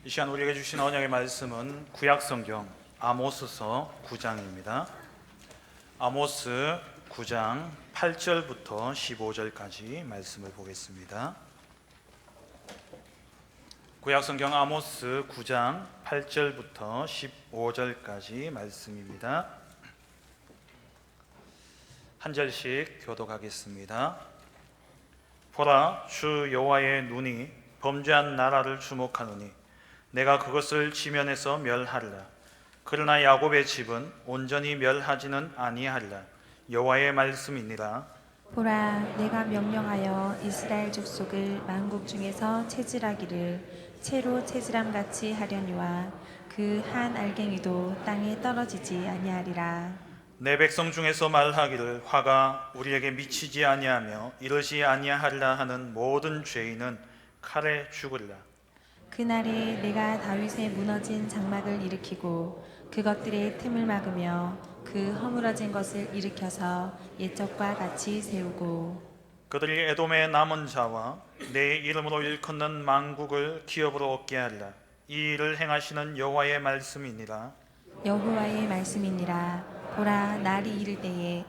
이 시간 우리에게 주신 언약의 말씀은 구약성경 아모스서 9장입니다. 아모스 9장 8절부터 15절까지 말씀을 보겠습니다. 구약성경 아모스 9장 8절부터 15절까지 말씀입니다. 한 절씩 교독하겠습니다. 보라, 주 여호와의 눈이 범죄한 나라를 주목하노니 내가 그것을 지면에서 멸하리라. 그러나 야곱의 집은 온전히 멸하지는 아니하리라. 여호와의 말씀이니라. 보라, 내가 명령하여 이스라엘 족속을 만국 중에서 체질하기를 채로 체질함 같이 하려니와 그 한 알갱이도 땅에 떨어지지 아니하리라. 내 백성 중에서 말하기를 화가 우리에게 미치지 아니하며 이르지 아니하리라 하는 모든 죄인은 칼에 죽으리라. 그날에 내가 다윗의 무너진 장막을 일으키고 그것들의 틈을 막으며 그 허물어진 것을 일으켜서 옛적과 같이 세우고 그들이 에돔의 남은 자와 내 이름으로 일컫는 만국을 기업으로 얻게 하리라. 이 일을 행하시는 여호와의 말씀이니라. 여호와의 말씀이니라. 보라, 날이 이를 때에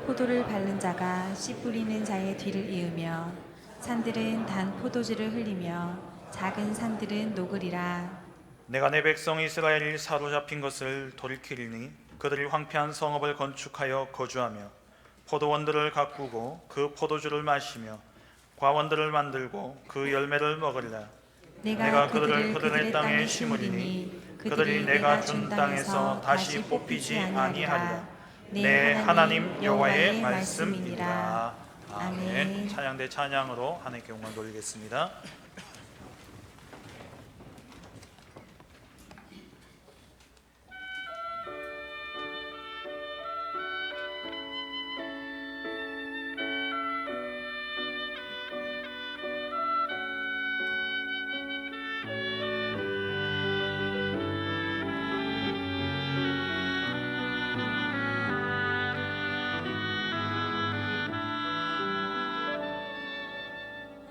포도를 밟는 자가 씨 뿌리는 자의 뒤를 이으며 산들은 단 포도주를 흘리며 작은 산들은 녹으리라. 내가 내 백성 이스라엘이 사로잡힌 것을 돌이키리니 그들이 황폐한 성읍을 건축하여 거주하며 포도원들을 가꾸고 그 포도주를 마시며 과원들을 만들고 그 열매를 먹으리라. 내가 그들을 그들의 땅에 심으리니 그들이 내가 준 땅에서 다시 뽑히지 아니하리라. 내 하나님 여호와의 말씀이니라. 아멘. 찬양대 찬양으로 하나님께 영광 돌리겠습니다.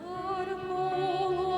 나를 보고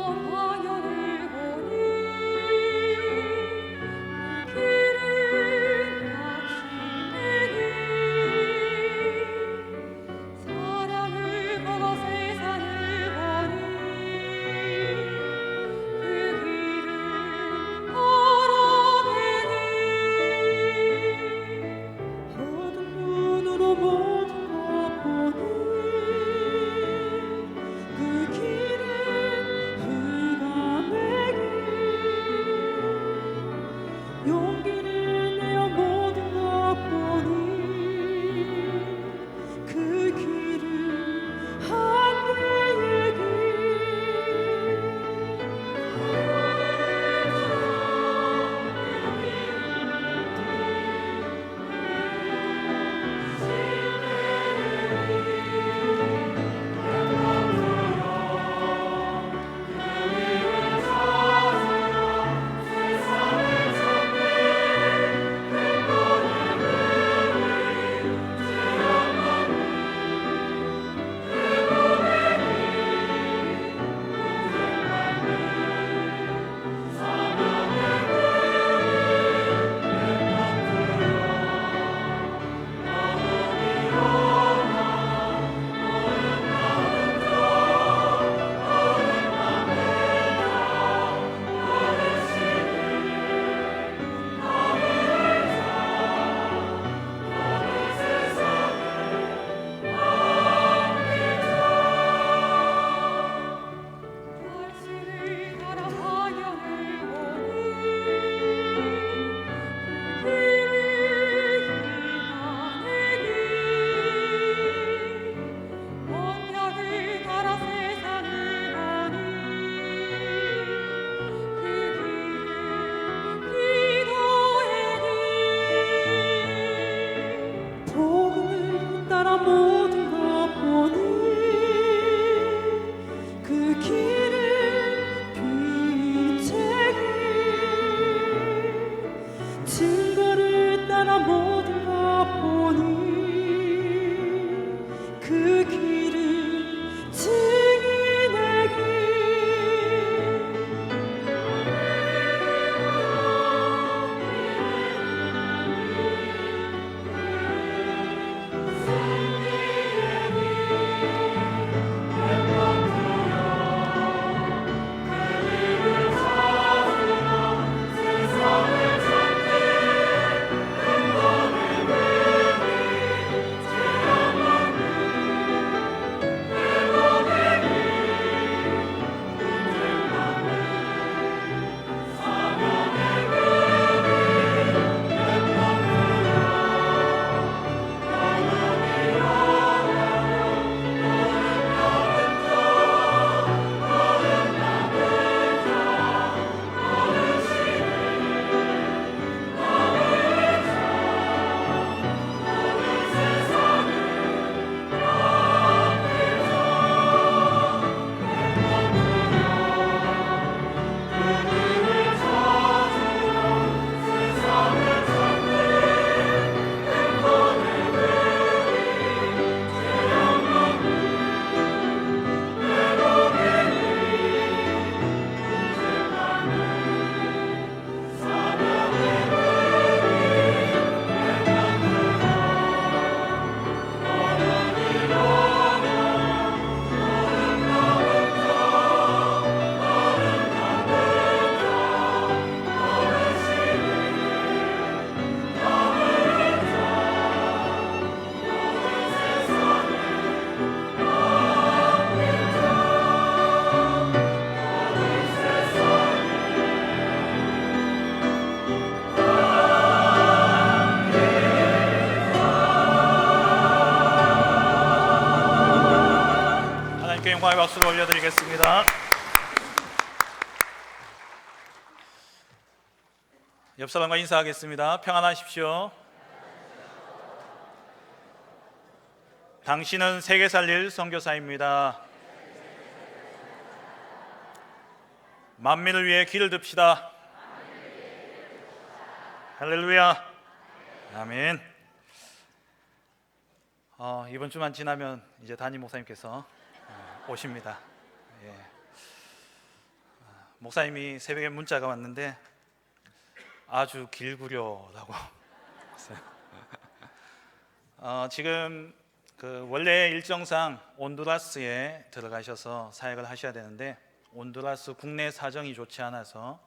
주께 영광의 박수를 올려드리겠습니다. 옆 사람과 인사하겠습니다. 평안하십시오. 당신은 세계 살릴 선교사입니다. 만민을 위해 길을 듭시다. 할렐루야. 아멘. 이번 주만 지나면 이제 담임 목사님께서 오십니다. 예. 목사님이 새벽에 문자가 왔는데 아주 길구려라고. 지금 원래 일정상 온두라스에 들어가셔서 사역을 하셔야 되는데 온두라스 국내 사정이 좋지 않아서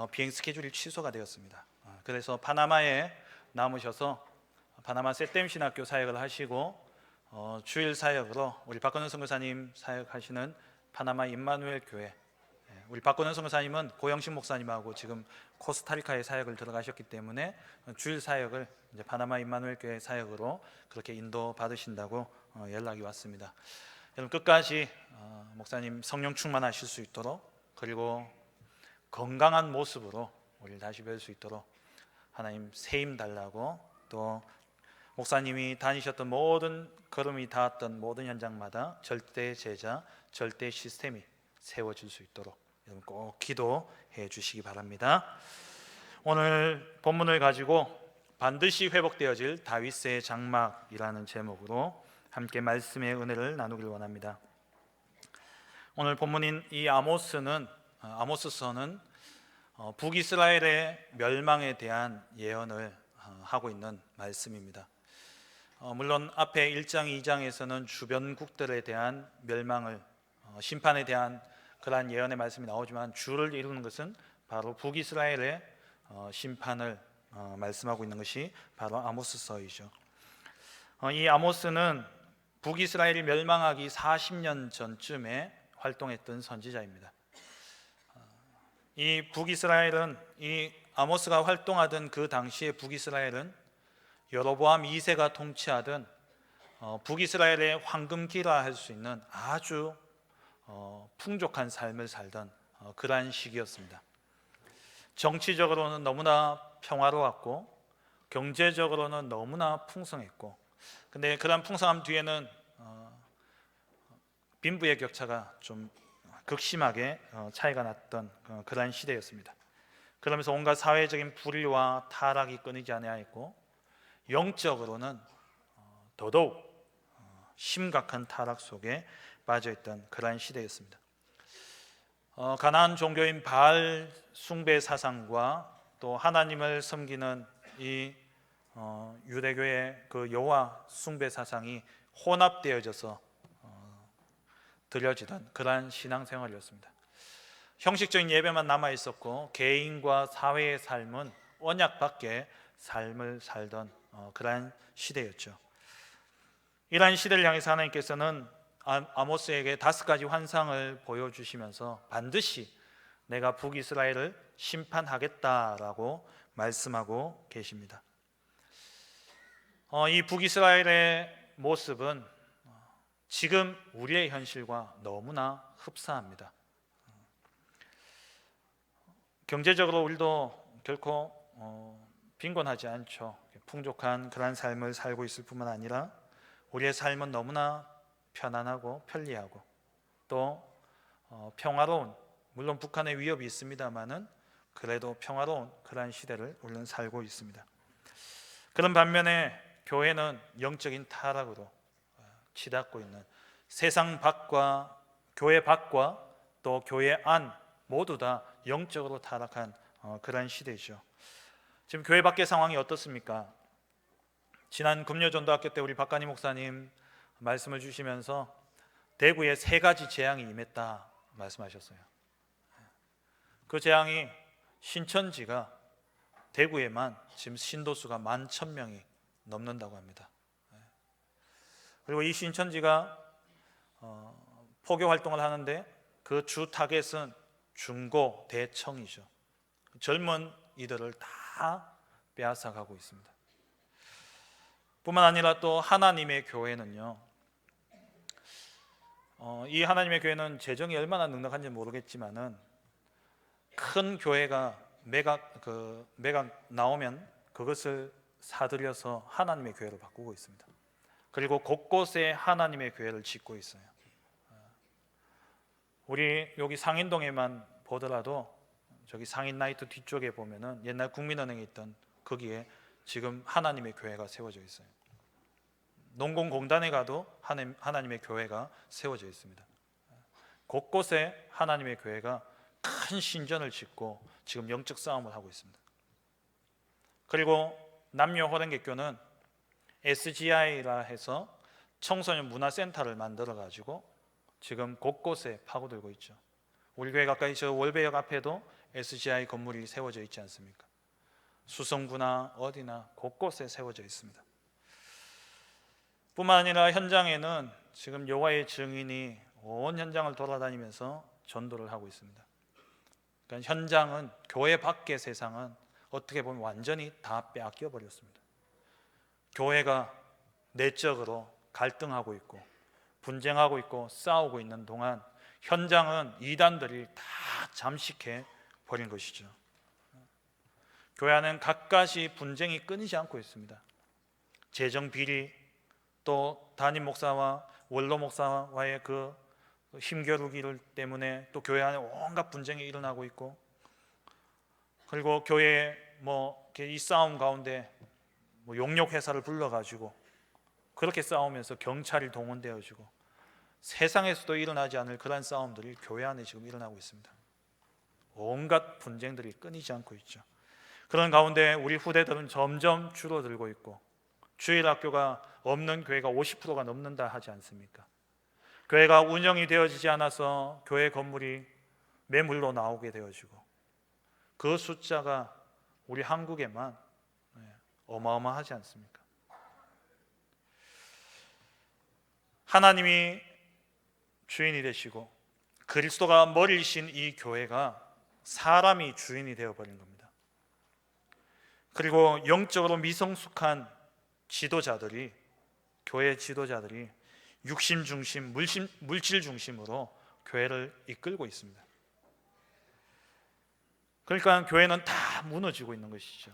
비행 스케줄이 취소가 되었습니다. 그래서 파나마에 남으셔서 파나마 세댐 신학교 사역을 하시고 주일 사역으로 우리 박건우 선교사님 사역하시는 파나마 임마누엘 교회, 우리 박건우 선교사님은 고영식 목사님하고 지금 코스타리카에 사역을 들어가셨기 때문에 주일 사역을 이제 파나마 임마누엘 교회 사역으로 그렇게 인도 받으신다고 연락이 왔습니다. 여러분 끝까지 목사님 성령 충만하실 수 있도록, 그리고 건강한 모습으로 우리를 다시 뵐 수 있도록 하나님 새 힘 달라고, 또 목사님이 다니셨던 모든 걸음이 닿았던 모든 현장마다 절대 제자, 절대 시스템이 세워질 수 있도록 여러분 꼭 기도해 주시기 바랍니다. 오늘 본문을 가지고 반드시 회복되어질 다윗의 장막이라는 제목으로 함께 말씀의 은혜를 나누길 원합니다. 오늘 본문인 이 아모스서는 북이스라엘의 멸망에 대한 예언을 하고 있는 말씀입니다. 물론 앞에 1장, 2장에서는 주변국들에 대한 멸망을, 심판에 대한 그러한 예언의 말씀이 나오지만 주를 이루는 것은 바로 북이스라엘의 심판을 말씀하고 있는 것이 바로 아모스서이죠. 이 아모스는 북이스라엘이 멸망하기 40년 전쯤에 활동했던 선지자입니다. 이 북이스라엘은, 이 아모스가 활동하던 그 당시의 북이스라엘은 여로보암 2세가 통치하던 북이스라엘의 황금기라 할 수 있는 아주 풍족한 삶을 살던 그러한 시기였습니다. 정치적으로는 너무나 평화로웠고 경제적으로는 너무나 풍성했고, 근데 그런 풍성함 뒤에는 빈부의 격차가 좀 극심하게 차이가 났던 그러한 시대였습니다. 그러면서 온갖 사회적인 불의와 타락이 끊이지 아니하였고, 영적으로는 더더욱 심각한 타락 속에 빠져있던 그러한 시대였습니다. 가나안 종교인 바알 숭배 사상과 또 하나님을 섬기는 이 유대교의 그 여호와 숭배 사상이 혼합되어져서 드려지던 그러한 신앙생활이었습니다. 형식적인 예배만 남아 있었고 개인과 사회의 삶은 언약 밖의 삶을 살던 그러한 시대였죠. 이러한 시대를 향해서 하나님께서는 아모스에게 5가지 환상을 보여주시면서 반드시 내가 북이스라엘을 심판하겠다라고 말씀하고 계십니다. 이 북이스라엘의 모습은 지금 우리의 현실과 너무나 흡사합니다. 경제적으로 우리도 결코 빈곤하지 않죠. 풍족한 그런 삶을 살고 있을 뿐만 아니라 우리의 삶은 너무나 편안하고 편리하고 또 평화로운, 물론 북한의 위협이 있습니다만은 그래도 평화로운 그러한 시대를 우리는 살고 있습니다. 그런 반면에 교회는 영적인 타락으로 치닫고 있는, 세상 밖과 교회 밖과 또 교회 안 모두 다 영적으로 타락한 그러한 시대죠. 지금 교회 밖의 상황이 어떻습니까? 지난 금요전도학교 때 우리 박간희 목사님 말씀을 주시면서 대구에 3가지 재앙이 임했다 말씀하셨어요. 그 재앙이 신천지가 대구에만 지금 신도수가 11,000명이 넘는다고 합니다. 그리고 이 신천지가 포교 활동을 하는데 그 주 타겟은 중고 대청이죠. 젊은 이들을 다 빼앗아가고 있습니다. 뿐만 아니라 또 하나님의 교회는요, 이 하나님의 교회는 재정이 얼마나 넉넉한지 모르겠지만은 큰 교회가 매각 나오면 그것을 사들여서 하나님의 교회로 바꾸고 있습니다. 그리고 곳곳에 하나님의 교회를 짓고 있어요. 우리 여기 상인동에만 보더라도 저기 상인 나이트 뒤쪽에 보면은 옛날 국민은행에 있던 거기에 지금 하나님의 교회가 세워져 있어요. 농공공단에 가도 하나님의 교회가 세워져 있습니다. 곳곳에 하나님의 교회가 큰 신전을 짓고 지금 영적 싸움을 하고 있습니다. 그리고 남녀 호랭개교는 SGI라 해서 청소년 문화센터를 만들어 가지고 지금 곳곳에 파고들고 있죠. 우리 교회 가까이 저 월배역 앞에도 SGI 건물이 세워져 있지 않습니까? 수성구나 어디나 곳곳에 세워져 있습니다. 뿐만 아니라 현장에는 지금 여호와의 증인이 온 현장을 돌아다니면서 전도를 하고 있습니다. 그러니까 현장은, 교회 밖의 세상은 어떻게 보면 완전히 다 빼앗겨 버렸습니다. 교회가 내적으로 갈등하고 있고 분쟁하고 있고 싸우고 있는 동안 현장은 이단들이 다 잠식해 버린 것이죠. 교회 안은 갖가지 분쟁이 끊이지 않고 있습니다. 재정 비리, 또 담임 목사와 원로 목사와의 그 힘겨루기를 때문에 또 교회 안에 온갖 분쟁이 일어나고 있고, 그리고 교회에 이 싸움 가운데 용역 회사를 불러가지고 그렇게 싸우면서 경찰이 동원되어지고 세상에서도 일어나지 않을 그런 싸움들이 교회 안에 지금 일어나고 있습니다. 온갖 분쟁들이 끊이지 않고 있죠. 그런 가운데 우리 후대들은 점점 줄어들고 있고 주일학교가 없는 교회가 50%가 넘는다 하지 않습니까? 교회가 운영이 되어지지 않아서 교회 건물이 매물로 나오게 되어지고 그 숫자가 우리 한국에만 어마어마하지 않습니까? 하나님이 주인이 되시고 그리스도가 머리이신 이 교회가 사람이 주인이 되어버린 겁니다. 그리고 영적으로 미성숙한 지도자들이, 교회 지도자들이 육신 중심, 물질 중심으로 교회를 이끌고 있습니다. 그러니까 교회는 다 무너지고 있는 것이죠.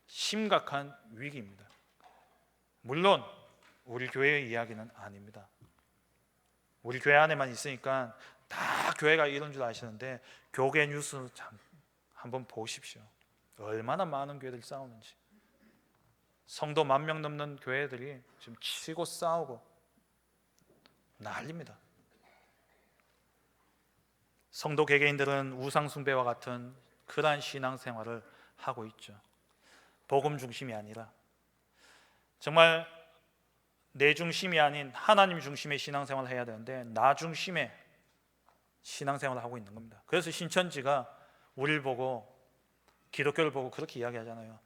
심각한 위기입니다. 물론 우리 교회의 이야기는 아닙니다. 우리 교회 안에만 있으니까 다 교회가 이런 줄 아시는데 교계 뉴스 한번 보십시오. 얼마나 많은 교회들이 싸우는지. 성도 10,000명 넘는 교회들이 지금 치고 싸우고 난립니다. 성도 개개인들은 우상 숭배와 같은 그러한 신앙생활을 하고 있죠. 복음 중심이 아니라 정말 내 중심이 아닌 하나님 중심의 신앙생활을 해야 되는데 나 중심의 신앙생활을 하고 있는 겁니다. 그래서 신천지가 우리를 보고, 기독교를 보고 그렇게 이야기하잖아요.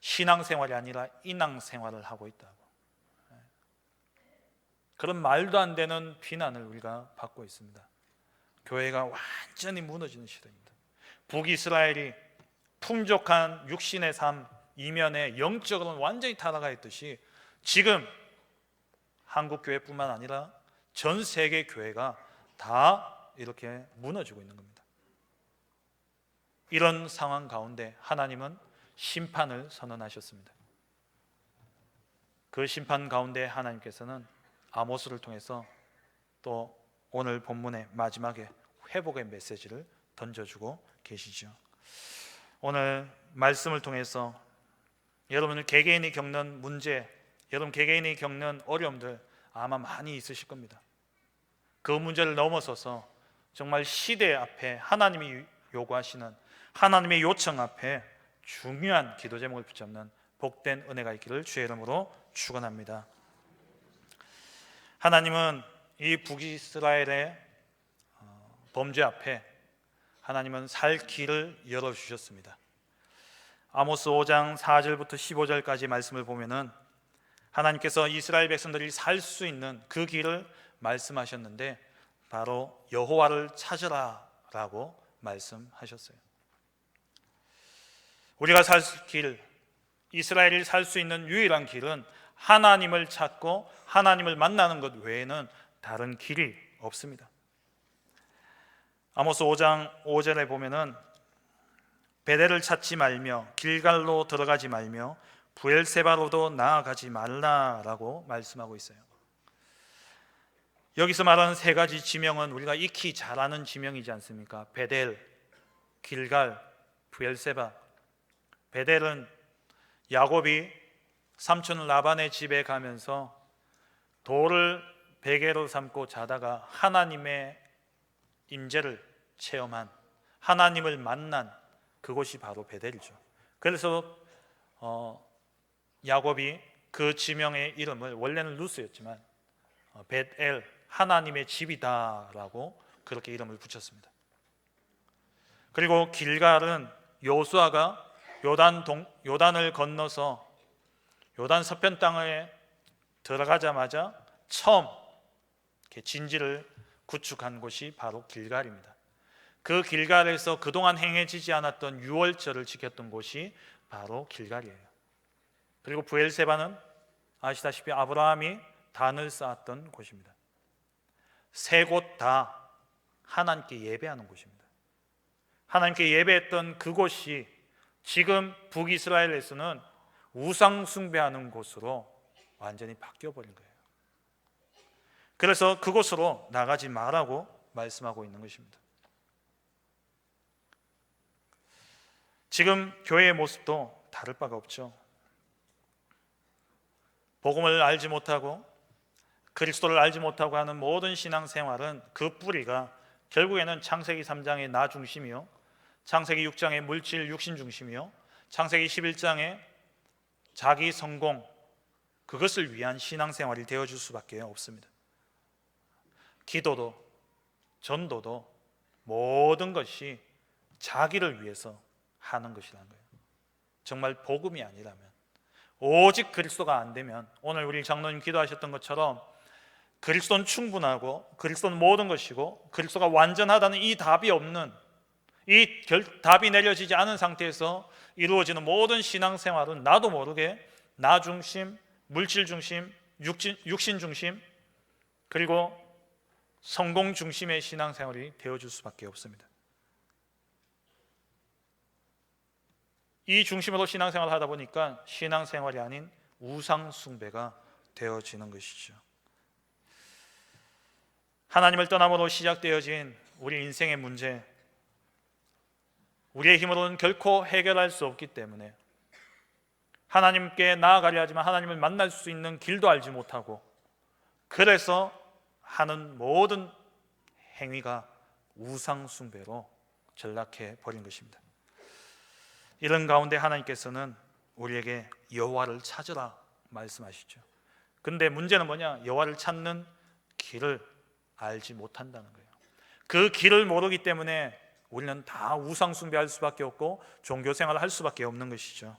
신앙생활이 아니라 인앙생활을 하고 있다고. 그런 말도 안 되는 비난을 우리가 받고 있습니다. 교회가 완전히 무너지는 시대입니다. 북이스라엘이 풍족한 육신의 삶 이면에 영적으로는 완전히 타락하 있듯이 지금 한국 교회뿐만 아니라 전 세계 교회가 다 이렇게 무너지고 있는 겁니다. 이런 상황 가운데 하나님은 심판을 선언하셨습니다. 그 심판 가운데 하나님께서는 아모스를 통해서 또 오늘 본문의 마지막에 회복의 메시지를 던져주고 계시죠. 오늘 말씀을 통해서 여러분을 개개인이 겪는 문제, 여러분 개개인이 겪는 어려움들 아마 많이 있으실 겁니다. 그 문제를 넘어서서 정말 시대 앞에 하나님이 요구하시는, 하나님의 요청 앞에 중요한 기도 제목을 붙잡는 복된 은혜가 있기를 주의 이름으로 축원합니다. 하나님은 이 북이스라엘의 범죄 앞에 하나님은 살 길을 열어주셨습니다. 아모스 5장 4절부터 15절까지 말씀을 보면은 하나님께서 이스라엘 백성들이 살 수 있는 그 길을 말씀하셨는데 바로 여호와를 찾으라 라고 말씀하셨어요. 우리가 살 길, 이스라엘이 살 수 있는 유일한 길은 하나님을 찾고 하나님을 만나는 것 외에는 다른 길이 없습니다. 아모스 5장 5절에 보면은 베델을 찾지 말며 길갈로 들어가지 말며 브엘세바로도 나아가지 말라라고 말씀하고 있어요. 여기서 말하는 세 가지 지명은 우리가 익히 잘 아는 지명이지 않습니까? 베델, 길갈, 브엘세바. 베델은 야곱이 삼촌 라반의 집에 가면서 돌을 베개로 삼고 자다가 하나님의 임재를 체험한, 하나님을 만난 그곳이 바로 베델이죠. 그래서 야곱이 그 지명의 이름을, 원래는 루스였지만 벳엘, 하나님의 집이다라고 그렇게 이름을 붙였습니다. 그리고 길갈은 요수아가 요단을 건너서 요단 서편 땅에 들어가자마자 처음 진지를 구축한 곳이 바로 길갈입니다. 그 길갈에서 그동안 행해지지 않았던 유월절을 지켰던 곳이 바로 길갈이에요. 그리고 브엘세바는 아시다시피 아브라함이 단을 쌓았던 곳입니다. 세 곳 다 하나님께 예배하는 곳입니다. 하나님께 예배했던 그곳이 지금 북이스라엘에서는 우상 숭배하는 곳으로 완전히 바뀌어버린 거예요. 그래서 그곳으로 나가지 말라고 말씀하고 있는 것입니다. 지금 교회의 모습도 다를 바가 없죠. 복음을 알지 못하고 그리스도를 알지 못하고 하는 모든 신앙생활은 그 뿌리가 결국에는 창세기 3장의 나 중심이요, 창세기 6장의 물질 육신 중심이요, 창세기 11장의 자기 성공, 그것을 위한 신앙생활이 되어줄 수밖에 없습니다. 기도도 전도도 모든 것이 자기를 위해서 하는 것이라는 거예요. 정말 복음이 아니라면, 오직 그리스도가 안 되면, 오늘 우리 장로님 기도하셨던 것처럼 그리스도는 충분하고 그리스도는 모든 것이고 그리스도가 완전하다는 이 답이 없는, 이 답이 내려지지 않은 상태에서 이루어지는 모든 신앙생활은 나도 모르게 나 중심, 물질 중심, 육신 중심, 그리고 성공 중심의 신앙생활이 되어줄 수밖에 없습니다. 이 중심으로 신앙생활을 하다 보니까 신앙생활이 아닌 우상숭배가 되어지는 것이죠. 하나님을 떠남으로 시작되어진 우리 인생의 문제, 우리의 힘으로는 결코 해결할 수 없기 때문에 하나님께 나아가려 하지만 하나님을 만날 수 있는 길도 알지 못하고, 그래서 하는 모든 행위가 우상숭배로 전락해 버린 것입니다. 이런 가운데 하나님께서는 우리에게 여호와를 찾으라 말씀하시죠. 근데 문제는 뭐냐? 여호와를 찾는 길을 알지 못한다는 거예요. 그 길을 모르기 때문에 우리는 다 우상숭배할 수밖에 없고 종교생활을 할 수밖에 없는 것이죠.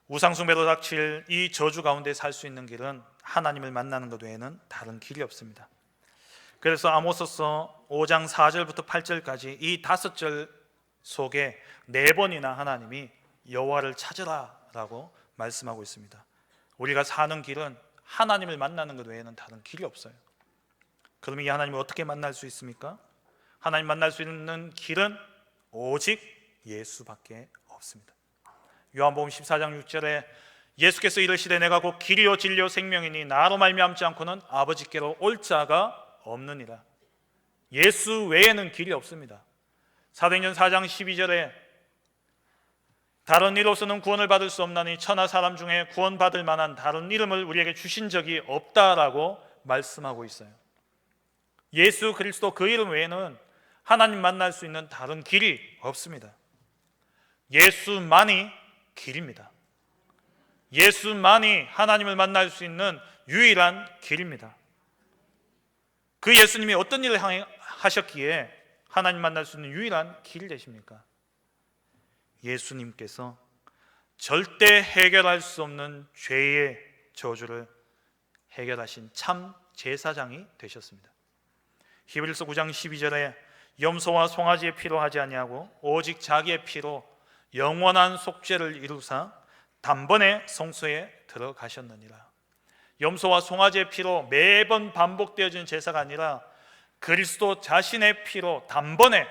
우상숭배로 닥칠 이 저주 가운데 살 수 있는 길은 하나님을 만나는 것 외에는 다른 길이 없습니다. 그래서 아모스서 5장 4절부터 8절까지 이 5절 속에 4번이나 하나님이 여호와를 찾으라라고 말씀하고 있습니다. 우리가 사는 길은 하나님을 만나는 것 외에는 다른 길이 없어요. 그럼 이 하나님을 어떻게 만날 수 있습니까? 하나님 만날 수 있는 길은 오직 예수밖에 없습니다. 요한복음 14장 6절에 예수께서 이르시되 내가 곧 길이요 진리요 생명이니 나로 말미암지 않고는 아버지께로 올 자가 없느니라. 예수 외에는 길이 없습니다. 사도행전 4장 12절에 다른 이로서는 구원을 받을 수 없나니 천하 사람 중에 구원받을 만한 다른 이름을 우리에게 주신 적이 없다라고 말씀하고 있어요. 예수 그리스도 그 이름 외에는 하나님 만날 수 있는 다른 길이 없습니다. 예수만이 길입니다. 예수만이 하나님을 만날 수 있는 유일한 길입니다. 그 예수님이 어떤 일을 하셨기에 하나님 만날 수 있는 유일한 길이 되십니까? 예수님께서 절대 해결할 수 없는 죄의 저주를 해결하신 참 제사장이 되셨습니다. 히브리서 9장 12절에 염소와 송아지의 피로 하지 아니하고 오직 자기의 피로 영원한 속죄를 이루사 단번에 성소에 들어가셨느니라. 염소와 송아지의 피로 매번 반복되어지는 제사가 아니라 그리스도 자신의 피로 단번에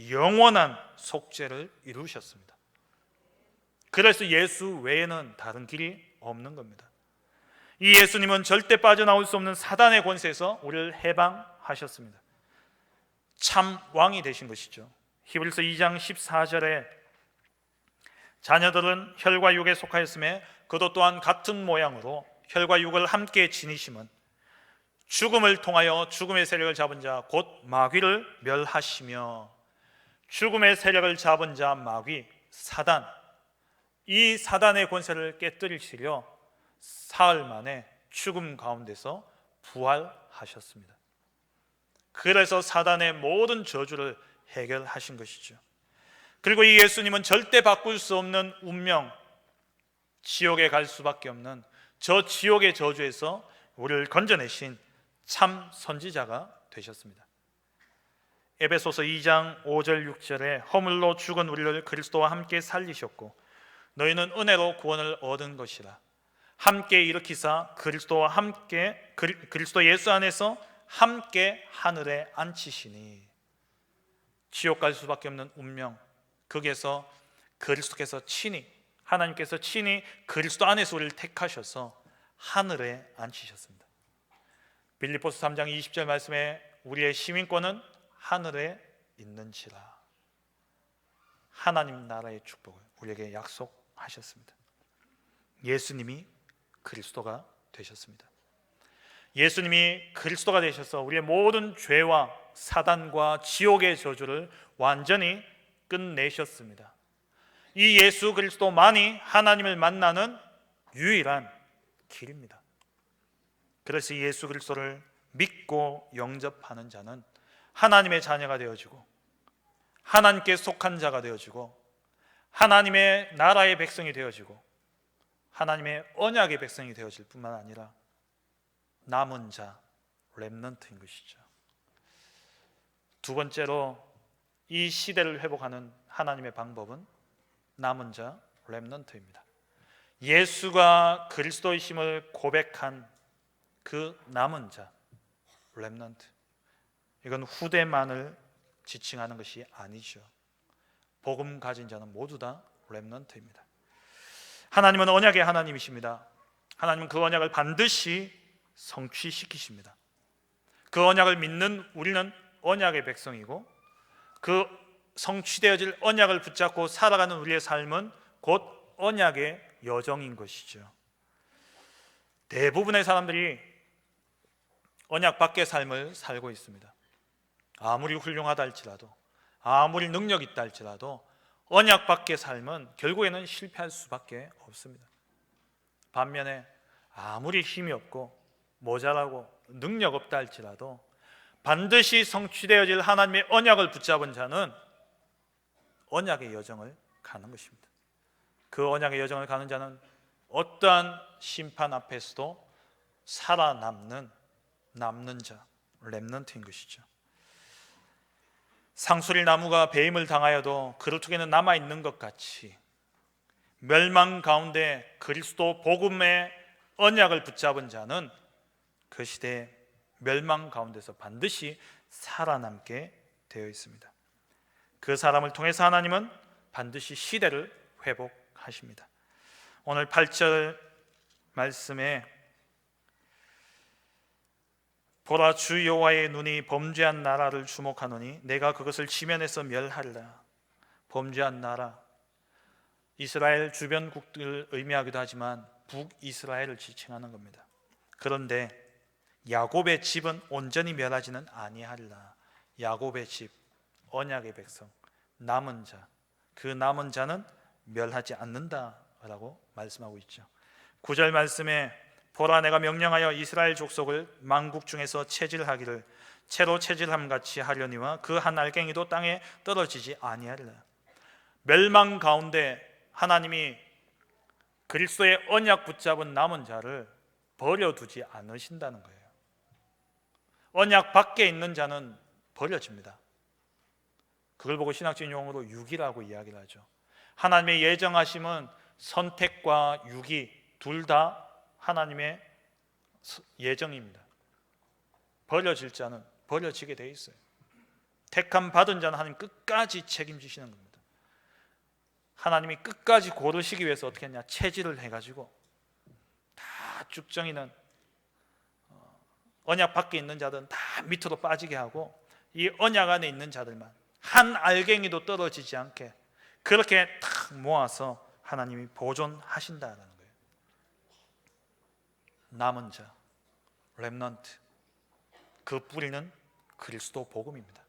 영원한 속죄를 이루셨습니다. 그래서 예수 외에는 다른 길이 없는 겁니다. 이 예수님은 절대 빠져나올 수 없는 사단의 권세에서 우리를 해방하셨습니다. 참 왕이 되신 것이죠. 히브리서 2장 14절에 자녀들은 혈과 육에 속하였음에 그도 또한 같은 모양으로 혈과 육을 함께 지니심은 죽음을 통하여 죽음의 세력을 잡은 자 곧 마귀를 멸하시며, 죽음의 세력을 잡은 자 마귀 사단, 이 사단의 권세를 깨뜨리시려 사흘 만에 죽음 가운데서 부활하셨습니다. 그래서 사단의 모든 저주를 해결하신 것이죠. 그리고 이 예수님은 절대 바꿀 수 없는 운명, 지옥에 갈 수밖에 없는 저 지옥의 저주에서 우리를 건져내신 참 선지자가 되셨습니다. 에베소서 2장 5절 6절에 허물로 죽은 우리를 그리스도와 함께 살리셨고 너희는 은혜로 구원을 얻은 것이라. 함께 일으키사 그리스도와 함께 그리스도 예수 안에서 함께 하늘에 앉히시니, 지옥 갈 수밖에 없는 운명, 거기에서 그리스도께서 친히, 하나님께서 친히 그리스도 안에서 우리를 택하셔서 하늘에 앉히셨습니다. 빌립보서 3장 20절 말씀에 우리의 시민권은 하늘에 있는지라. 하나님 나라의 축복을 우리에게 약속하셨습니다. 예수님이 그리스도가 되셨습니다. 예수님이 그리스도가 되셔서 우리의 모든 죄와 사단과 지옥의 저주를 완전히 끝내셨습니다. 이 예수 그리스도만이 하나님을 만나는 유일한 길입니다. 그래서 예수 그리스도를 믿고 영접하는 자는 하나님의 자녀가 되어지고 하나님께 속한 자가 되어지고 하나님의 나라의 백성이 되어지고 하나님의 언약의 백성이 되어질 뿐만 아니라 남은 자, 렘넌트인 것이죠. 두 번째로 이 시대를 회복하는 하나님의 방법은 남은 자, 렘넌트입니다. 예수가 그리스도이심을 고백한 그 남은 자, 렘넌트, 이건 후대만을 지칭하는 것이 아니죠. 복음 가진 자는 모두 다 렘넌트입니다. 하나님은 언약의 하나님이십니다. 하나님은 그 언약을 반드시 성취시키십니다. 그 언약을 믿는 우리는 언약의 백성이고, 그 성취되어질 언약을 붙잡고 살아가는 우리의 삶은 곧 언약의 여정인 것이죠. 대부분의 사람들이 언약 밖의 삶을 살고 있습니다. 아무리 훌륭하다 할지라도, 아무리 능력 있다 할지라도 언약 밖의 삶은 결국에는 실패할 수밖에 없습니다. 반면에 아무리 힘이 없고 모자라고 능력 없다 할지라도 반드시 성취되어질 하나님의 언약을 붙잡은 자는 언약의 여정을 가는 것입니다. 그 언약의 여정을 가는 자는 어떠한 심판 앞에서도 살아남는 자, 렘넌트인 것이죠. 상수리 나무가 배임을 당하여도 그루터기는 남아있는 것 같이 멸망 가운데 그리스도 복음의 언약을 붙잡은 자는 그 시대의 멸망 가운데서 반드시 살아남게 되어 있습니다. 그 사람을 통해서 하나님은 반드시 시대를 회복하십니다. 오늘 8절 말씀에 보라, 주 여호와의 눈이 범죄한 나라를 주목하노니 내가 그것을 지면에서 멸하리라. 범죄한 나라, 이스라엘 주변국들을 의미하기도 하지만 북이스라엘을 지칭하는 겁니다. 그런데 야곱의 집은 온전히 멸하지는 아니하리라. 야곱의 집, 언약의 백성, 남은 자, 그 남은 자는 멸하지 않는다라고 말씀하고 있죠. 9절 말씀에 보라, 내가 명령하여 이스라엘 족속을 만국 중에서 체질하기를 채로 체질함 같이 하려니와 그 한 알갱이도 땅에 떨어지지 아니하리라. 멸망 가운데 하나님이 그리스도의 언약 붙잡은 남은 자를 버려두지 않으신다는 거예요. 언약 밖에 있는 자는 버려집니다. 그걸 보고 신학적 용어로 유기라고 이야기를 하죠. 하나님의 예정하심은 선택과 유기 둘 다 하나님의 예정입니다. 버려질 자는 버려지게 돼 있어요. 택함 받은 자는 하나님 끝까지 책임지시는 겁니다. 하나님이 끝까지 고르시기 위해서 어떻게 했냐? 체질을 해가지고 다 쭉정이는 언약 밖에 있는 자들은 다 밑으로 빠지게 하고 이 언약 안에 있는 자들만 한 알갱이도 떨어지지 않게 그렇게 탁 모아서 하나님이 보존하신다는 거예요. 남은 자, 렘넌트, 그 뿌리는 그리스도 복음입니다.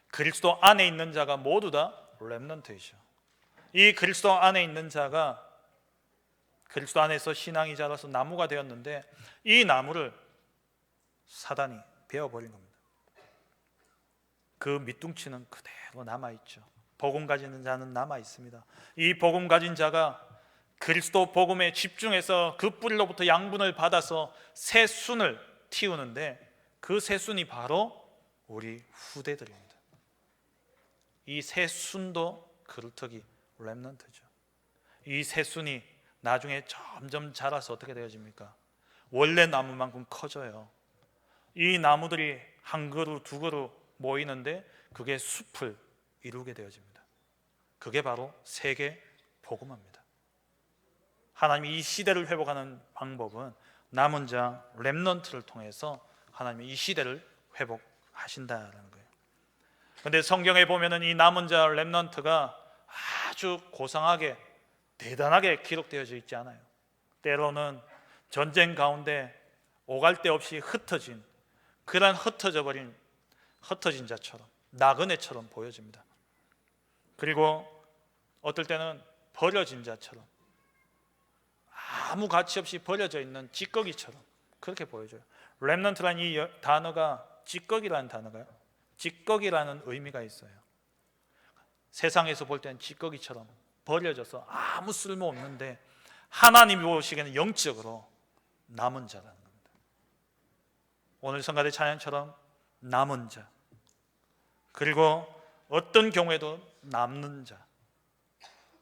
그리스도 안에 있는 자가 모두 다 렘넌트이죠. 이 그리스도 안에 있는 자가 그리스도 안에서 신앙이 자라서 나무가 되었는데 이 나무를 사단이 베어버린 겁니다. 그 밑둥치는 그대로 남아있죠. 복음 가지는 자는 남아있습니다. 이 복음 가진 자가 그리스도 복음에 집중해서 그 뿌리로부터 양분을 받아서 새 순을 틔우는데 그 새 순이 바로 우리 후대들입니다. 이 새 순도 그루터기 렘넌트죠. 이 새 순이 나중에 점점 자라서 어떻게 되어집니까? 원래 나무만큼 커져요. 이 나무들이 한 그루 두 그루 모이는데 그게 숲을 이루게 되어집니다. 그게 바로 세계 복음화입니다. 하나님이 이 시대를 회복하는 방법은 남은 자 렘넌트를 통해서 하나님이 이 시대를 회복하신다는 거예요. 그런데 성경에 보면은 이 남은 자 렘넌트가 아주 고상하게 대단하게 기록되어져 있지 않아요. 때로는 전쟁 가운데 오갈 데 없이 흩어진 그런 흩어진 자처럼 나그네처럼 보여집니다. 그리고 어떨 때는 버려진 자처럼 아무 가치 없이 버려져 있는 찌꺼기처럼 그렇게 보여져요. 렘넌트라는 이 단어가 찌꺼기라는 단어가요. 찌꺼기라는 의미가 있어요. 세상에서 볼 때는 찌꺼기처럼 버려져서 아무 쓸모 없는데 하나님이 보시기에는 영적으로 남은 자라는 겁니다. 오늘 성가대 찬양처럼 남은 자, 그리고 어떤 경우에도 남는 자,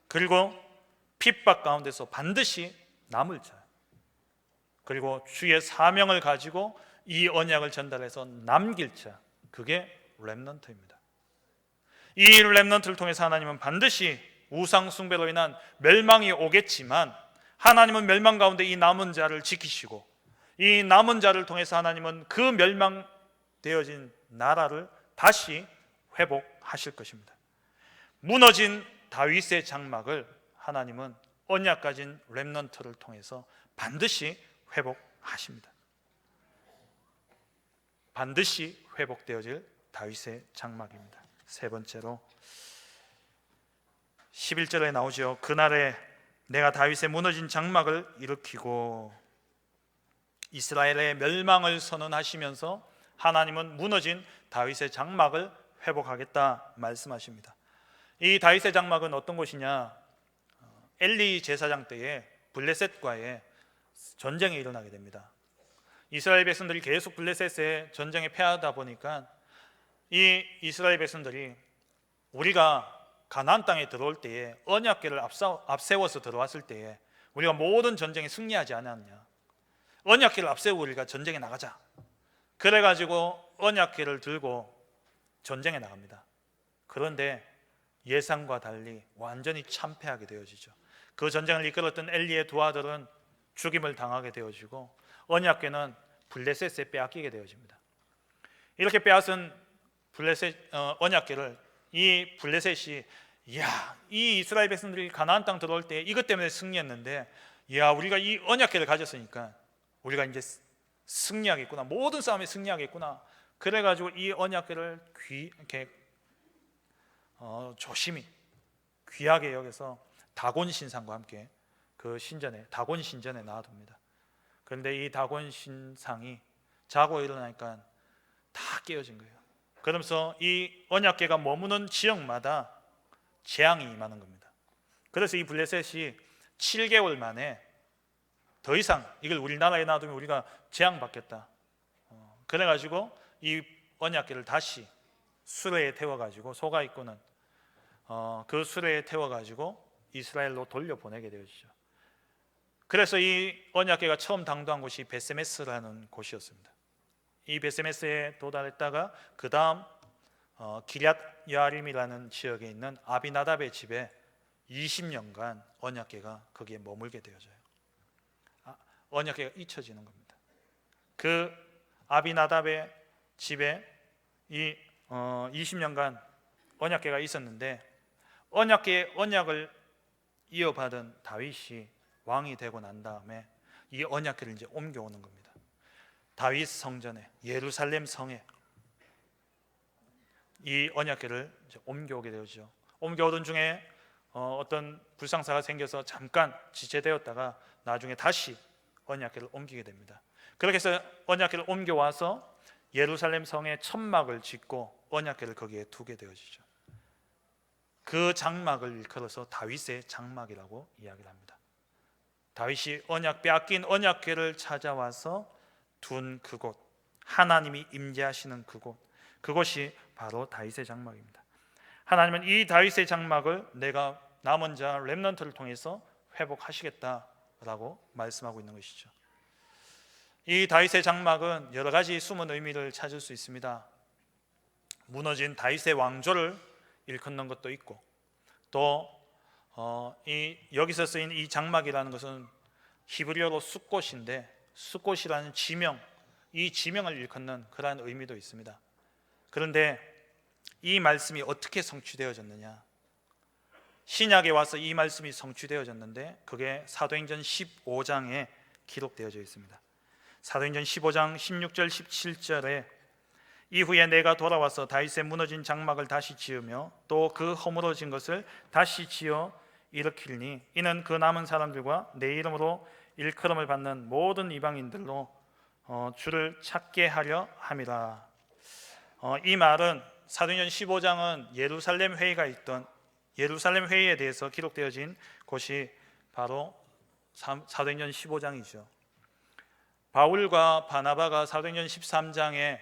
그리고 핍박 가운데서 반드시 남을 자, 그리고 주의 사명을 가지고 이 언약을 전달해서 남길 자, 그게 렘넌트입니다. 이 렘넌트를 통해서 하나님은 반드시 우상 숭배로 인한 멸망이 오겠지만 하나님은 멸망 가운데 이 남은 자를 지키시고 이 남은 자를 통해서 하나님은 그 멸망되어진 나라를 다시 회복하실 것입니다. 무너진 다윗의 장막을 하나님은 언약 가진 렘넌트를 통해서 반드시 회복하십니다. 반드시 회복되어질 다윗의 장막입니다. 세 번째로 11절에 나오죠. 그날에 내가 다윗의 무너진 장막을 일으키고 이스라엘의 멸망을 선언하시면서 하나님은 무너진 다윗의 장막을 회복하겠다 말씀하십니다. 이 다윗의 장막은 어떤 곳이냐? 엘리 제사장 때에 블레셋과의 전쟁이 일어나게 됩니다. 이스라엘 백성들이 계속 블레셋의 전쟁에 패하다 보니까 이 이스라엘 백성들이 우리가 가나안 땅에 들어올 때에 언약궤를 앞세워서 들어왔을 때에 우리가 모든 전쟁에 승리하지 않았냐? 언약궤를 앞세우고 우리가 전쟁에 나가자. 그래가지고 언약궤를 들고 전쟁에 나갑니다. 그런데 예상과 달리 완전히 참패하게 되어지죠. 그 전쟁을 이끌었던 엘리의 두 아들은 죽임을 당하게 되어지고 언약궤는 블레셋에 빼앗기게 되어집니다. 이렇게 빼앗은 언약궤를 이 블레셋이 이 이스라엘 백성들이 가나안 땅 들어올 때 이것 때문에 승리했는데 우리가 이 언약궤를 가졌으니까 우리가 이제 승리하겠구나, 모든 싸움에 승리하겠구나. 그래가지고 이 언약궤를 이렇게 조심히 귀하게 여겨서 다곤 신상과 함께 그 신전에 다곤 신전에 놔둡니다. 그런데 이 다곤 신상이 자고 일어나니까 다 깨어진 거예요. 그러면서 이 언약궤가 머무는 지역마다 재앙이 임하는 겁니다. 그래서 이 블레셋이 7개월 만에 더 이상 이걸 우리나라에 놔두면 우리가 재앙받겠다. 그래가지고 이 언약궤를 다시 수레에 태워가지고 소가 있고는 그 수레에 태워가지고 이스라엘로 돌려보내게 되어지죠. 그래서 이 언약궤가 처음 당도한 곳이 베세메스라는 곳이었습니다. 이 베세메스에 도달했다가 그 다음 기럇 여아림이라는 지역에 있는 아비나답의 집에 20년간 언약궤가 거기에 머물게 되어져요. 언약궤가 잊혀지는 겁니다. 그 아비나답의 집에 이 20년간 언약궤가 있었는데 언약궤의 언약을 이어받은 다윗이 왕이 되고 난 다음에 이 언약궤를 이제 옮겨오는 겁니다. 다윗 성전에, 예루살렘 성에 이 언약궤를 이제 옮겨오게 되었죠. 옮겨오던 중에 어떤 불상사가 생겨서 잠깐 지체되었다가 나중에 다시 언약궤를 옮기게 됩니다. 그렇게 해서 언약궤를 옮겨와서 예루살렘 성에 천막을 짓고 언약궤를 거기에 두게 되어지죠. 그 장막을 일컬어서 다윗의 장막이라고 이야기를 합니다. 다윗이 빼앗긴 언약궤를 찾아와서 둔 그곳, 하나님이 임재하시는 그곳이 바로 다윗의 장막입니다. 하나님은 이 다윗의 장막을 내가 남은 자 렘넌트를 통해서 회복하시겠다라고 말씀하고 있는 것이죠. 이 다윗의 장막은 여러 가지 숨은 의미를 찾을 수 있습니다. 무너진 다윗의 왕조를 일컫는 것도 있고, 또 여기서 쓰인 이 장막이라는 것은 히브리어로 숫꽃인데, 숫꽃이라는 지명, 이 지명을 일컫는 그러한 의미도 있습니다. 그런데 이 말씀이 어떻게 성취되어졌느냐? 신약에 와서 이 말씀이 성취되어졌는데 그게 사도행전 15장에 기록되어져 있습니다. 사도행전 15장 16절 17절에 이후에 내가 돌아와서 다윗의 무너진 장막을 다시 지으며 또 그 허물어진 것을 다시 지어 일으키리니 이는 그 남은 사람들과 내 이름으로 일컬음을 받는 모든 이방인들로 주를 찾게 하려 함이라. 이 말은 사도행전 15장은 예루살렘 회의가 있던 예루살렘 회의에 대해서 기록되어진 곳이 바로 사도행전 15장이죠. 바울과 바나바가 사도행전 13장에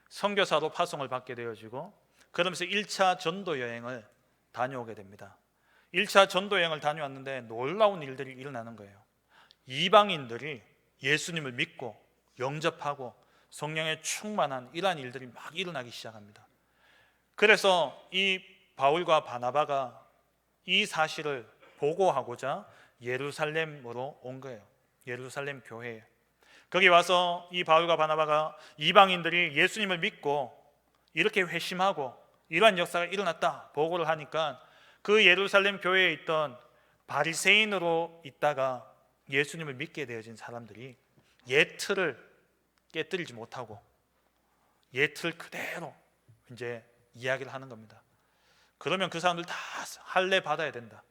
선교사로 파송을 받게 되어지고 그러면서 1차 전도 여행을 다녀오게 됩니다. 1차 전도 여행을 다녀왔는데 놀라운 일들이 일어나는 거예요. 이방인들이 예수님을 믿고 영접하고 성령에 충만한 이러한 일들이 막 일어나기 시작합니다. 그래서 이 바울과 바나바가 이 사실을 보고하고자 예루살렘으로 온 거예요. 예루살렘 교회에. 거기 와서 이 바울과 바나바가 이방인들이 예수님을 믿고 이렇게 회심하고 이러한 역사가 일어났다 보고를 하니까 그 예루살렘 교회에 있던 바리새인으로 있다가 예수님을 믿게 되어진 사람들이 옛 틀을 깨뜨리지 못하고 옛 틀 그대로 이제 이야기를 하는 겁니다. 그러면 그 사람들 다 할례 받아야 된다.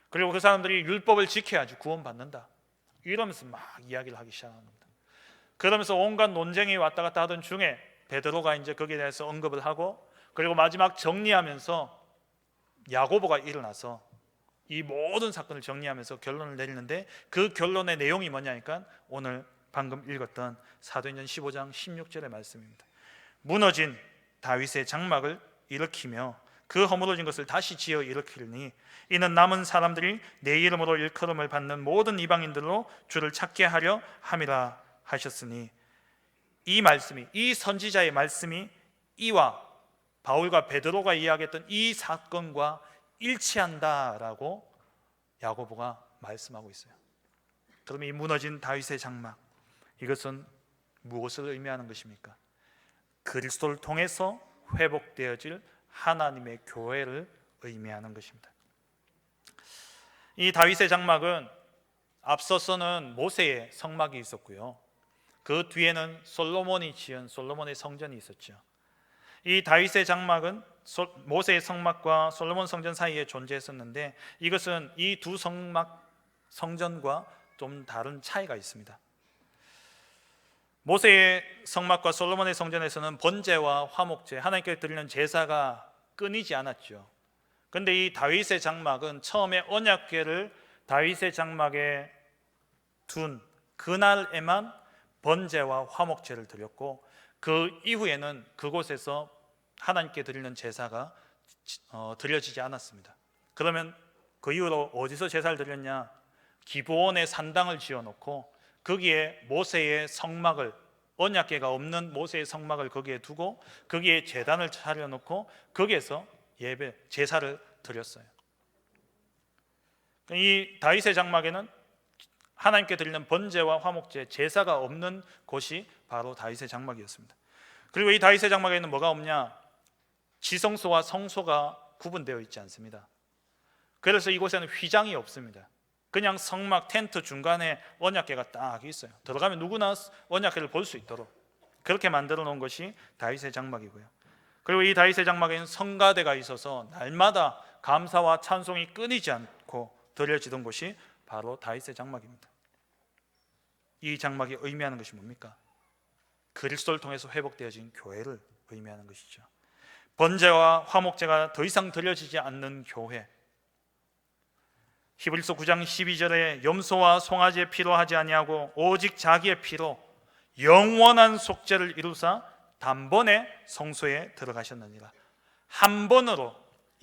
그리고 그 사람들이 율법을 지켜야지 구원받는다. 이러면서 막 이야기를 하기 시작하는 겁니다. 그러면서 온갖 논쟁이 왔다 갔다 하던 중에 베드로가 이제 거기에 대해서 언급을 하고 그리고 마지막 정리하면서 야고보가 일어나서 이 모든 사건을 정리하면서 결론을 내리는데 그 결론의 내용이 뭐냐니까 오늘 방금 읽었던 사도행전 15장 16절의 말씀입니다. 무너진 다윗의 장막을 일으키며 그 허물어진 것을 다시 지어 일으키리니 이는 남은 사람들이 내 이름으로 일컬음을 받는 모든 이방인들로 주를 찾게 하려 함이라 하셨으니 이 말씀이 이 선지자의 말씀이 이와 바울과 베드로가 이야기했던 이 사건과 일치한다라고 야고보가 말씀하고 있어요. 그러면 이 무너진 다윗의 장막 이것은 무엇을 의미하는 것입니까? 그리스도를 통해서 회복되어질 하나님의 교회를 의미하는 것입니다. 이 다윗의 장막은 앞서서는 모세의 성막이 있었고요. 그 뒤에는 솔로몬이 지은 솔로몬의 성전이 있었죠. 이 다윗의 장막은 모세의 성막과 솔로몬 성전 사이에 존재했었는데 이것은 이 두 성전과 좀 다른 차이가 있습니다. 모세의 성막과 솔로몬의 성전에서는 번제와 화목제, 하나님께 드리는 제사가 끊이지 않았죠. 그런데 이 다윗의 장막은 처음에 언약궤를 다윗의 장막에 둔 그날에만 번제와 화목제를 드렸고 그 이후에는 그곳에서 하나님께 드리는 제사가 드려지지 않았습니다. 그러면 그 이후로 어디서 제사를 드렸냐? 기브온에 산당을 지어놓고 거기에 모세의 성막을, 언약궤가 없는 모세의 성막을 거기에 두고 거기에 제단을 차려놓고 거기에서 예배, 제사를 드렸어요. 이 다윗의 장막에는 하나님께 드리는 번제와 화목제, 제사가 없는 곳이 바로 다윗의 장막이었습니다. 그리고 이 다윗의 장막에는 뭐가 없냐? 지성소와 성소가 구분되어 있지 않습니다. 그래서 이곳에는 휘장이 없습니다. 그냥 성막 텐트 중간에 언약궤가 딱 있어요. 들어가면 누구나 언약궤를 볼 수 있도록 그렇게 만들어 놓은 것이 다윗의 장막이고요. 그리고 이 다윗의 장막에는 성가대가 있어서 날마다 감사와 찬송이 끊이지 않고 드려지던 곳이 바로 다윗의 장막입니다. 이 장막이 의미하는 것이 뭡니까? 그리스도를 통해서 회복되어진 교회를 의미하는 것이죠. 번제와 화목제가 더 이상 드려지지 않는 교회. 히브리서 9장 12절에 염소와 송아지의 피로 하지 아니하고 오직 자기의 피로 영원한 속죄를 이루사 단번에 성소에 들어가셨느니라. 한 번으로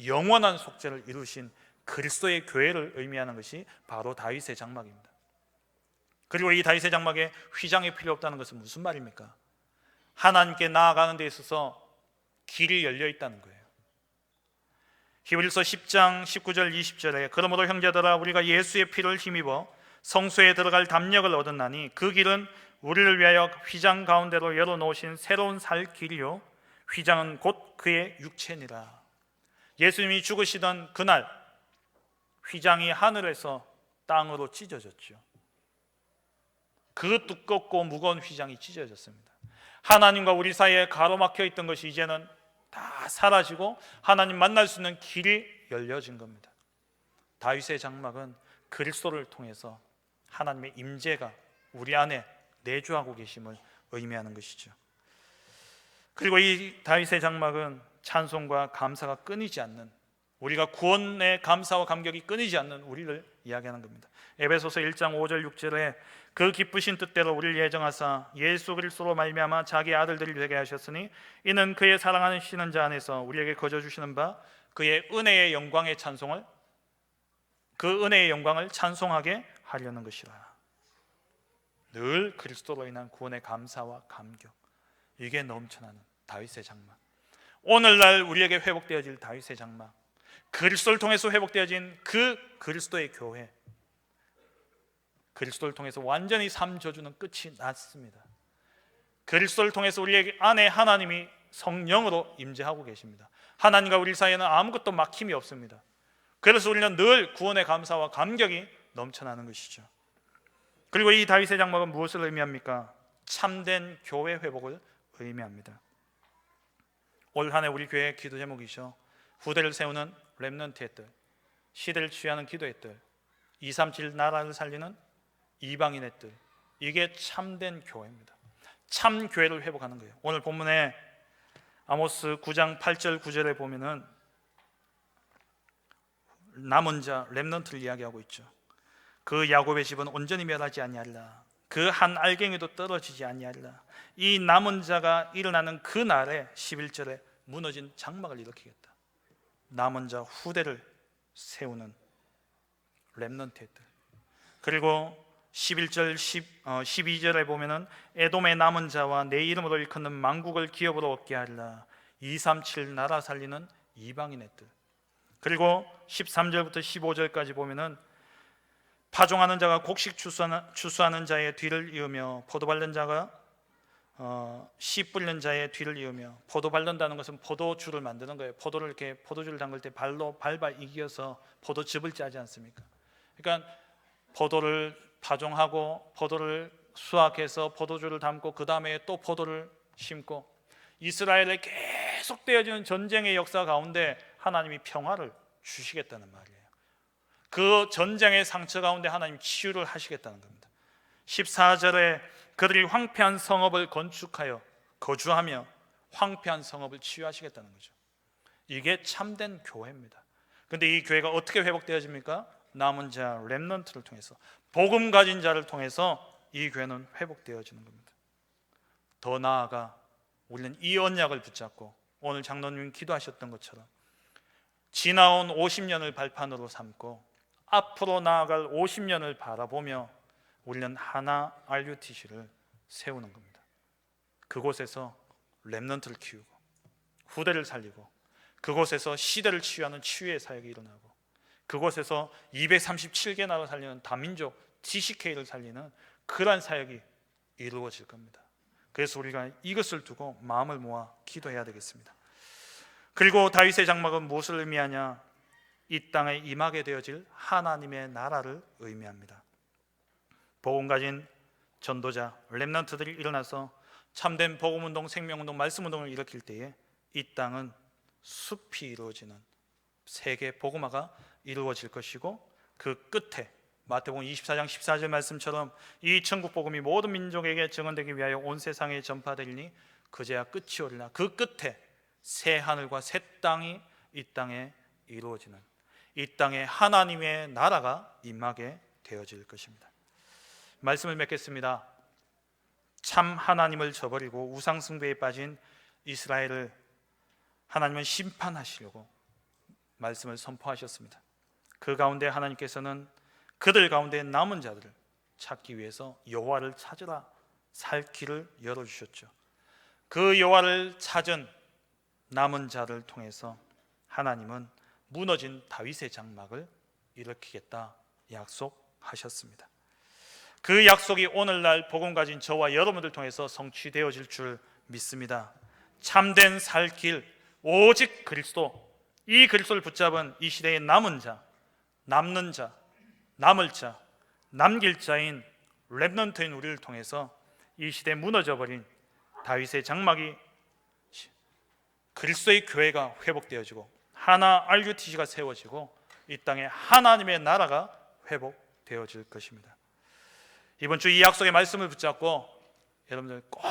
영원한 속죄를 이루신 그리스도의 교회를 의미하는 것이 바로 다윗의 장막입니다. 그리고 이 다윗의 장막에 휘장이 필요 없다는 것은 무슨 말입니까? 하나님께 나아가는 데 있어서 길이 열려 있다는 거예요. 히브리서 10장 19절 20절에 그러므로 형제들아 우리가 예수의 피를 힘입어 성소에 들어갈 담력을 얻었나니 그 길은 우리를 위하여 휘장 가운데로 열어놓으신 새로운 살 길이요 휘장은 곧 그의 육체니라. 예수님이 죽으시던 그날 휘장이 하늘에서 땅으로 찢어졌죠. 그 두껍고 무거운 휘장이 찢어졌습니다. 하나님과 우리 사이에 가로막혀 있던 것이 이제는 다 사라지고 하나님 만날 수 있는 길이 열려진 겁니다. 다윗의 장막은 그리스도를 통해서 하나님의 임재가 우리 안에 내주하고 계심을 의미하는 것이죠. 그리고 이 다윗의 장막은 찬송과 감사가 끊이지 않는, 우리가 구원의 감사와 감격이 끊이지 않는 우리를 이야기하는 겁니다. 에베소서 1장 5절 6절에 그 기쁘신 뜻대로 우리를 예정하사 예수 그리스도로 말미암아 자기 아들들이 되게 하셨으니 이는 그의 사랑하시는 자 안에서 우리에게 거저 주시는 바 그의 은혜의 영광의 찬송을, 그 은혜의 영광을 찬송하게 하려는 것이라. 늘 그리스도로 인한 구원의 감사와 감격, 이게 넘쳐나는 다윗의 장막. 오늘날 우리에게 회복되어질 다윗의 장막, 그리스도를 통해서 회복되어진 그 그리스도의 교회, 그리스도를 통해서 완전히 삶 저주는 끝이 났습니다. 그리스도를 통해서 우리 안에 하나님이 성령으로 임재하고 계십니다. 하나님과 우리 사이에는 아무것도 막힘이 없습니다. 그래서 우리는 늘 구원의 감사와 감격이 넘쳐나는 것이죠. 그리고 이 다윗의 장막은 무엇을 의미합니까? 참된 교회 회복을 의미합니다. 올 한 해 우리 교회의 기도 제목이죠. 후대를 세우는 렘넌트의 뜰, 시대를 취하는 기도의 뜰, 237 나라를 살리는 이방인의 뜰. 이게 참된 교회입니다. 참 교회를 회복하는 거예요. 오늘 본문에 아모스 9장 8절 9절에 보면은 남은 자 렘넌트를 이야기하고 있죠. 그 야곱의 집은 온전히 멸하지 아니하리라. 그 한 알갱이도 떨어지지 아니하리라. 이 남은 자가 일어나는 그 날에 11절에 무너진 장막을 일으키겠다. 남은 자 후대를 세우는 렘넌트들. 그리고 11절 12절에 보면은 에돔의 남은 자와 내 이름으로 일컫는 만국을 기업으로 얻게 하리라. 237 나라 살리는 이방인의 뜰. 그리고 13절부터 15절까지 보면은 파종하는 자가 곡식 추수하는 자의 뒤를 이으며 포도 밟는 자가 씨 뿌리는 자의 뒤를 이으며. 포도 밟는다는 것은 포도주를 만드는 거예요. 포도를 이렇게 포도주를 담글 때 발로 밟아 이겨서 포도즙을 짜지 않습니까? 그러니까 포도를 파종하고 포도를 수확해서 포도주를 담고 그 다음에 또 포도를 심고, 이스라엘에 계속되어지는 전쟁의 역사 가운데 하나님이 평화를 주시겠다는 말이에요. 그 전쟁의 상처 가운데 하나님 치유를 하시겠다는 겁니다. 14절에 그들이 황폐한 성읍을 건축하여 거주하며 황폐한 성읍을 치유하시겠다는 거죠. 이게 참된 교회입니다. 그런데 이 교회가 어떻게 회복되어집니까? 남은 자 렘넌트를 통해서, 복음 가진 자를 통해서 이 교회는 회복되어지는 겁니다. 더 나아가 우리는 이 언약을 붙잡고 오늘 장로님 기도하셨던 것처럼 지나온 50년을 발판으로 삼고 앞으로 나아갈 50년을 바라보며 우리는 하나 RUTC를 세우는 겁니다. 그곳에서 렘넌트를 키우고 후대를 살리고, 그곳에서 시대를 치유하는 치유의 사역이 일어나고, 그곳에서 237개 나라를 살리는 다민족 TCK를 살리는 그러한 사역이 이루어질 겁니다. 그래서 우리가 이것을 두고 마음을 모아 기도해야 되겠습니다. 그리고 다윗의 장막은 무엇을 의미하냐? 이 땅에 임하게 되어질 하나님의 나라를 의미합니다. 복음 가진 전도자, 렘넌트들이 일어나서 참된 복음운동, 생명운동, 말씀운동을 일으킬 때에 이 땅은 숲이 이루어지는 세계 복음화가 이루어질 것이고, 그 끝에 마태복음 24장 14절 말씀처럼 이 천국 복음이 모든 민족에게 증언되기 위하여 온 세상에 전파되리니 그제야 끝이 오리라. 그 끝에 새 하늘과 새 땅이 이 땅에 이루어지는, 이 땅에 하나님의 나라가 임하게 되어질 것입니다. 말씀을 맺겠습니다. 참 하나님을 저버리고 우상 숭배에 빠진 이스라엘을 하나님은 심판하시려고 말씀을 선포하셨습니다. 그 가운데 하나님께서는 그들 가운데 남은 자들을 찾기 위해서 여호와를 찾으라 살 길을 열어주셨죠. 그 여호와를 찾은 남은 자를 통해서 하나님은 무너진 다윗의 장막을 일으키겠다 약속하셨습니다. 그 약속이 오늘날 복음 가진 저와 여러분들 통해서 성취되어질 줄 믿습니다. 참된 살 길 오직 그리스도, 이 그리스도를 붙잡은 이 시대의 남은 자, 남는 자, 남을 자, 남길 자인 렘넌트인 우리를 통해서 이 시대에 무너져버린 다윗의 장막이 그리스도의 교회가 회복되어지고 하나 RUTC가 세워지고 이 땅에 하나님의 나라가 회복되어질 것입니다. 이번 주 이 약속의 말씀을 붙잡고 여러분들 꼭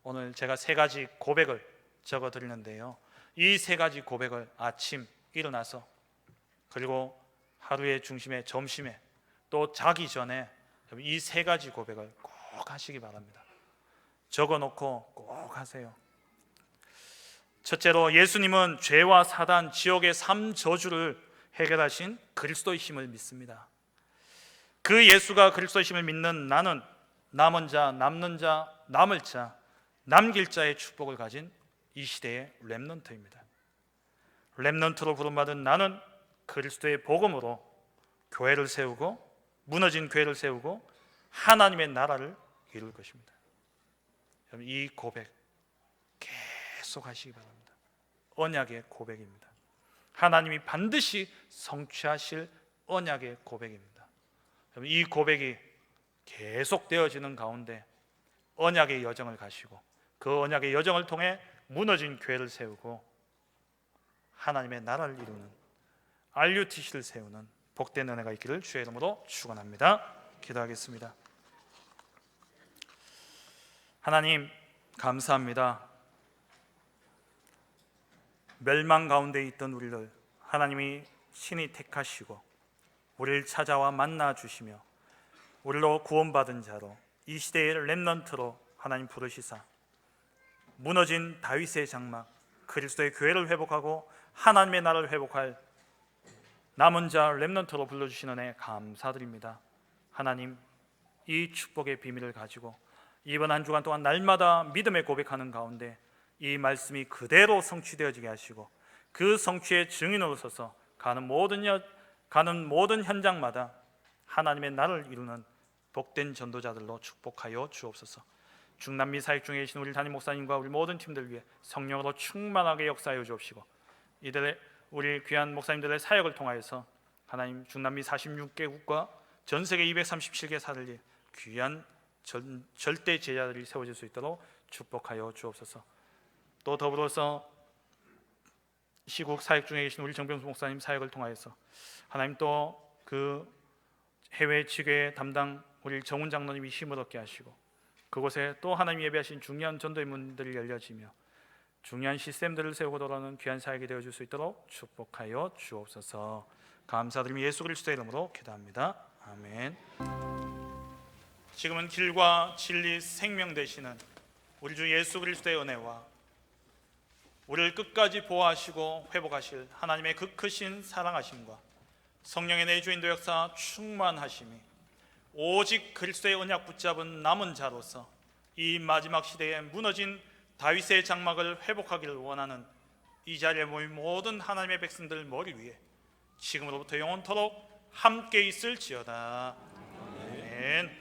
오늘 제가 3가지 고백을 적어드리는데요, 이 3가지 고백을 아침 일어나서, 그리고 하루의 중심에 점심에, 또 자기 전에 이 3가지 고백을 꼭 하시기 바랍니다. 적어놓고 꼭 하세요. 첫째로, 예수님은 죄와 사단, 지옥의 3저주를 해결하신 그리스도이심을 믿습니다. 그 예수가 그리스도이심을 믿는 나는 남은 자, 남는 자, 남을 자, 남길 자의 축복을 가진 이 시대의 렘넌트입니다. 렘넌트로 부름받은 나는 그리스도의 복음으로 교회를 세우고, 무너진 교회를 세우고 하나님의 나라를 이룰 것입니다. 여러분, 이 고백 계속 하시기 바랍니다. 언약의 고백입니다. 하나님이 반드시 성취하실 언약의 고백입니다. 여러분, 이 고백이 계속 되어지는 가운데 언약의 여정을 가시고, 그 언약의 여정을 통해 무너진 교회를 세우고 하나님의 나라를 이루는 RUTC를 세우는 복된 은혜가 있기를 주의 이름으로 축원합니다. 기도하겠습니다. 하나님, 감사합니다. 멸망 가운데 있던 우리를 하나님이 친히 택하시고 우리를 찾아와 만나 주시며 우리로 구원받은 자로, 이 시대의 렘넌트로 하나님 부르시사 무너진 다윗의 장막, 그리스도의 교회를 회복하고 하나님의 나라를 회복할 남은 자 렘넌트로 불러주시는 은혜 감사드립니다. 하나님, 이 축복의 비밀을 가지고 이번 한 주간 동안 날마다 믿음의 고백하는 가운데 이 말씀이 그대로 성취되어지게 하시고, 그 성취의 증인으로 서서 가는 모든 현장마다 하나님의 나라를 이루는 복된 전도자들로 축복하여 주옵소서. 중남미 사역 중에 계신 우리 담임 목사님과 우리 모든 팀들 위해 성령으로 충만하게 역사하여 주옵시고, 이들의 우리 귀한 목사님들의 사역을 통하여서 하나님 중남미 46개국과 전 세계 237개 사를 귀한 절대 제자들이 세워질 수 있도록 축복하여 주옵소서. 또 더불어서 시국 사역 중에 계신 우리 정병수 목사님 사역을 통하여서 하나님 또 그 해외 지교회 담당 우리 정훈 장로님이 힘을 얻게 하시고, 그곳에 또 하나님 예배하신 중요한 전도의 문들이 열려지며 중요한 시스템들을 세우고 돌아오는 귀한 사역이 되어줄 수 있도록 축복하여 주옵소서. 감사드리며 예수 그리스도의 이름으로 기도합니다. 아멘. 지금은 길과 진리 생명 되시는 우리 주 예수 그리스도의 은혜와 우리를 끝까지 보호하시고 회복하실 하나님의 그 크신 사랑하심과 성령의 내주인도 역사 충만하심이 오직 그리스도의 언약 붙잡은 남은 자로서 이 마지막 시대에 무너진 다윗의 장막을 회복하기를 원하는 이 자리에 모인 모든 하나님의 백성들 머리 위에 지금으로부터 영원토록 함께 있을지어다. 아멘.